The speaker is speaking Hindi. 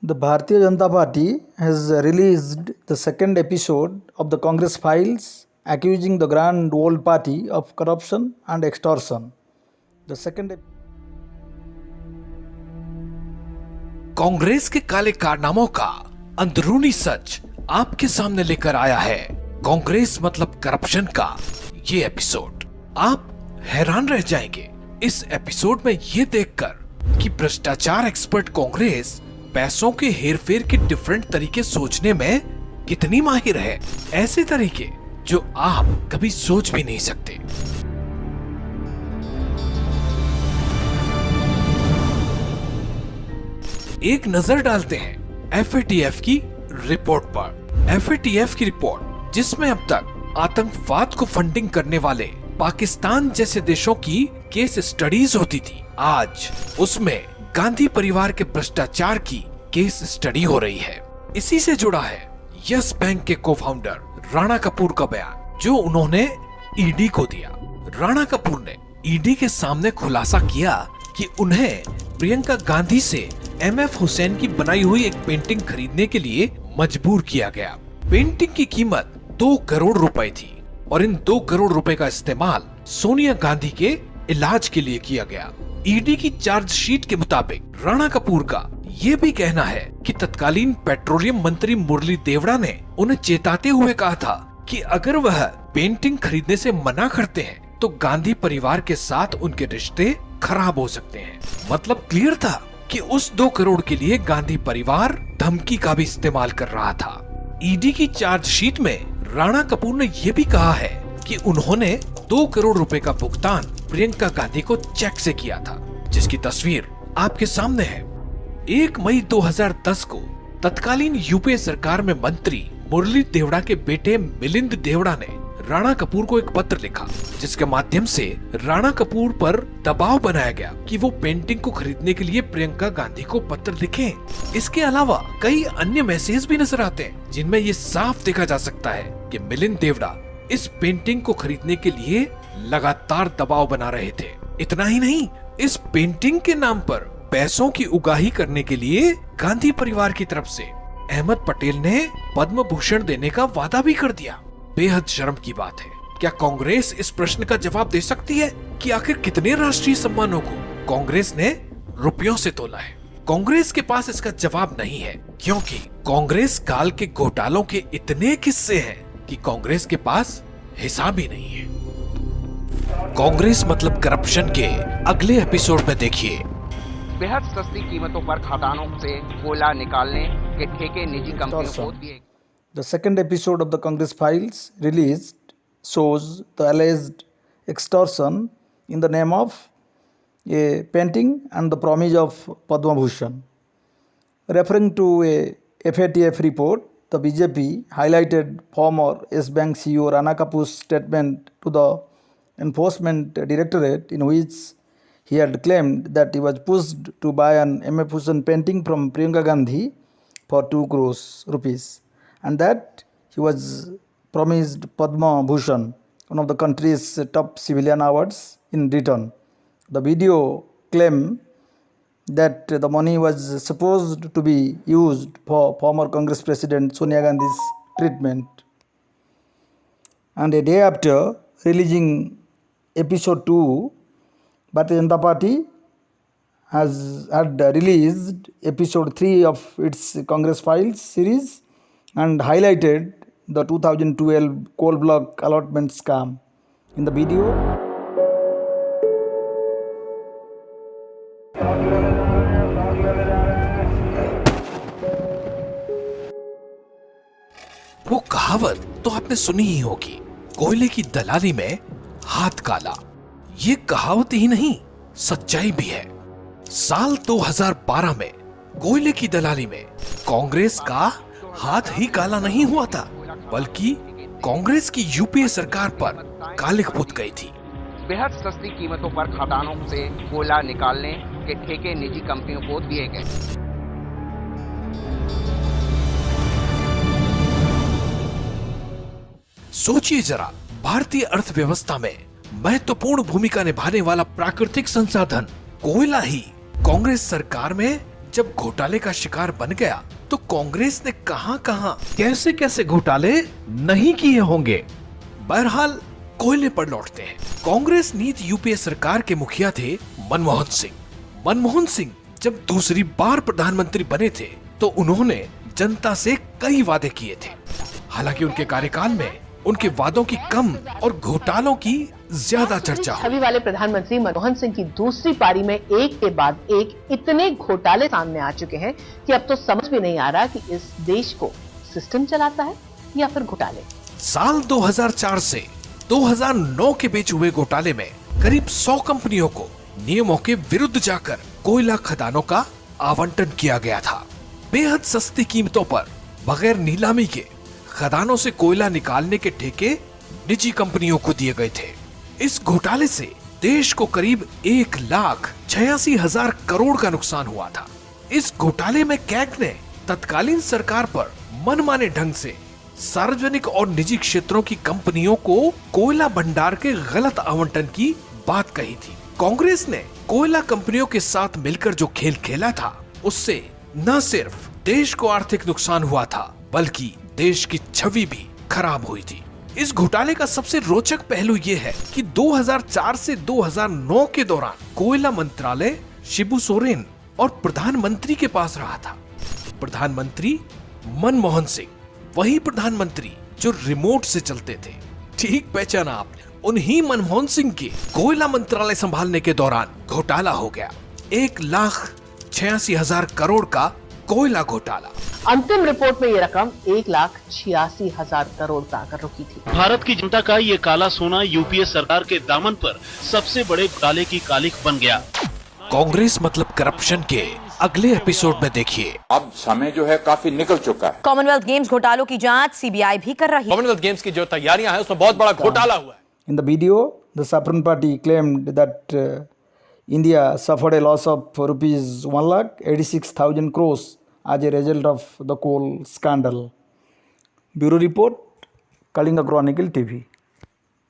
The Bharatiya Janata Party has released the second episode of the Congress files accusing the Grand Old Party of corruption and extortion. The second Congress के काले कारनामों का अंदरूनी सच आपके सामने लेकर आया है कांग्रेस मतलब करप्शन का ये एपिसोड। आप हैरान रह जाएंगे इस एपिसोड में ये देखकर कि भ्रष्टाचार एक्सपर्ट कांग्रेस पैसों के हेरफेर के डिफरेंट तरीके सोचने में कितनी माहिर है, ऐसे तरीके जो आप कभी सोच भी नहीं सकते। एक नजर डालते हैं FATF की रिपोर्ट पर। FATF की रिपोर्ट जिसमें अब तक आतंकवाद को फंडिंग करने वाले पाकिस्तान जैसे देशों की केस स्टडीज होती थी, आज उसमें गांधी परिवार के भ्रष्टाचार की केस स्टडी हो रही है। इसी से जुड़ा है यस बैंक के को-फाउंडर राणा कपूर का बयान जो उन्होंने ईडी को दिया। राणा कपूर ने ईडी के सामने खुलासा किया कि उन्हें प्रियंका गांधी से MF हुसैन की बनाई हुई एक पेंटिंग खरीदने के लिए मजबूर किया गया। पेंटिंग की कीमत 2 करोड़ रुपए थी और इन 2 करोड़ रुपए का इस्तेमाल सोनिया गांधी के इलाज के लिए किया गया। ईडी की चार्जशीट के मुताबिक राणा कपूर का ये भी कहना है कि तत्कालीन पेट्रोलियम मंत्री मुरली देवड़ा ने उन्हें चेताते हुए कहा था कि अगर वह पेंटिंग खरीदने से मना करते हैं तो गांधी परिवार के साथ उनके रिश्ते खराब हो सकते हैं। मतलब क्लियर था कि उस 2 करोड़ के लिए गांधी परिवार धमकी का भी इस्तेमाल कर रहा था। ईडी की चार्जशीट में राणा कपूर ने यह भी कहा है कि उन्होंने 2 करोड़ रुपए का भुगतान प्रियंका गांधी को चेक से किया था, जिसकी तस्वीर आपके सामने है। 1 मई 2010 को तत्कालीन यूपीए सरकार में मंत्री मुरली देवड़ा के बेटे मिलिंद देवड़ा ने राणा कपूर को एक पत्र लिखा, जिसके माध्यम से राणा कपूर पर दबाव बनाया गया कि वो पेंटिंग को खरीदने के लिए प्रियंका गांधी को पत्र लिखें। इसके अलावा कई अन्य मैसेज भी नजर आते हैं जिनमें ये साफ देखा जा सकता है कि मिलिंद देवड़ा इस पेंटिंग को खरीदने के लिए लगातार दबाव बना रहे थे। इतना ही नहीं, इस पेंटिंग के नाम पर पैसों की उगाही करने के लिए गांधी परिवार की तरफ से अहमद पटेल ने पद्म भूषण देने का वादा भी कर दिया। बेहद शर्म की बात है। क्या कांग्रेस इस प्रश्न का जवाब दे सकती है कि आखिर कितने राष्ट्रीय सम्मानों को कांग्रेस ने रुपयों से तोला है? कांग्रेस के पास इसका जवाब नहीं है, क्योंकि कांग्रेस काल के घोटालों के इतने किस्से हैं कि कांग्रेस के पास हिसाब ही नहीं है। कांग्रेस मतलब करप्शन के अगले एपिसोड में देखिए। बेहद सस्ती कीमतों पर खदानों से कोयला निकालने के ठेके निजी कंपनियों को दिए। The second episode of the Congress files released shows the alleged extortion in the name of a painting and the promise of Padma Bhushan. Referring to a FATF report, the BJP highlighted former S Bank CEO Rana Kapoor's statement to the Enforcement Directorate, in which he had claimed that he was pushed to buy an MF Hussain painting from Priyanka Gandhi for 2 crores rupees. And that he was promised Padma Bhushan, one of the country's top civilian awards, in return. The video claimed that the money was supposed to be used for former Congress President Sonia Gandhi's treatment. And a day after releasing episode 2, Bharatiya Janata Party had released episode 3 of its Congress Files series and highlighted the 2012 coal block allotment scam. In the video, वो कहावत तो आपने सुनी ही होगी, कोयले की दलाली में हाथ काला। ये कहावत ही नहीं, सच्चाई भी है। साल 2012 में कोयले की दलाली में कांग्रेस का हाथ ही काला नहीं हुआ था, बल्कि कांग्रेस की यूपीए सरकार पर कालिख पुत गई थी। बेहद सस्ती कीमतों पर खदानों से कोयला निकालने के ठेके निजी कंपनियों को दिए गए। सोचिए जरा, भारतीय अर्थव्यवस्था में महत्वपूर्ण भूमिका निभाने वाला प्राकृतिक संसाधन कोयला ही कांग्रेस सरकार में जब घोटाले का शिकार बन गया तो कांग्रेस ने कहां-कहां कैसे-कैसे घोटाले नहीं किए होंगे। बहरहाल कोयले पर लौटते हैं। कांग्रेस नीति यूपीए सरकार के मुखिया थे मनमोहन सिंह। मनमोहन सिंह जब दूसरी बार प्रधानमंत्री बने थे तो उन्होंने जनता से कई वादे किए थे। हालांकि उनके कार्यकाल में उनके वादों की कम और घोटालों की ज्यादा चर्चा हुई। छवि वाले प्रधानमंत्री मनमोहन सिंह की दूसरी पारी में एक के बाद एक इतने घोटाले सामने आ चुके हैं कि अब तो समझ में नहीं आ रहा कि इस देश को सिस्टम चलाता है या फिर घोटाले। साल 2004 से 2009 के बीच हुए घोटाले में करीब 100 कंपनियों को नियमों के विरुद्ध जाकर कोयला खदानों का आवंटन किया गया था। बेहद सस्ती कीमतों पर बगैर नीलामी के खदानों से कोयला निकालने के ठेके निजी कंपनियों को दिए गए थे। इस घोटाले से देश को करीब 1,86,000 करोड़ का नुकसान हुआ था। इस घोटाले में कैग ने तत्कालीन सरकार पर मनमाने ढंग से सार्वजनिक और निजी क्षेत्रों की कंपनियों को कोयला भंडार के गलत आवंटन की बात कही थी। कांग्रेस ने कोयला कंपनियों के साथ मिलकर जो खेल खेला था उससे न सिर्फ देश को आर्थिक नुकसान हुआ था बल्कि देश की छवि भी खराब हुई थी। इस घोटाले का सबसे रोचक पहलू ये है कि 2004 से 2009 के दौरान कोयला मंत्रालय शिबू सोरेन और प्रधानमंत्री के पास रहा था। प्रधानमंत्री मनमोहन सिंह, वही प्रधानमंत्री जो रिमोट से चलते थे। ठीक पहचाना आपने, उन्हीं मनमोहन सिंह के कोयला मंत्रालय संभालने के दौरान घोटाला हो गया। 1,86,000 करोड़ का कोयला घोटाला। अंतिम रिपोर्ट में ये रकम 1,86,000 करोड़ पर आकर रुकी थी। भारत की जनता का ये काला सोना यूपीए सरकार के दामन पर सबसे बड़े घोटाले की कालिख बन गया। कांग्रेस मतलब करप्शन के अगले एपिसोड में देखिए। अब समय जो है काफी निकल चुका है। कॉमनवेल्थ गेम्स घोटालों की जांच सीबीआई भी कर रही है। कॉमनवेल्थ गेम्स की जो तैयारियां हैं उसमें बहुत बड़ा घोटाला हुआ है। In the video, the Saffron Party claimed that India suffered a loss of rupees 1,86,000 crores as a result of the coal scandal. Bureau report, Kalinga Chronicle TV.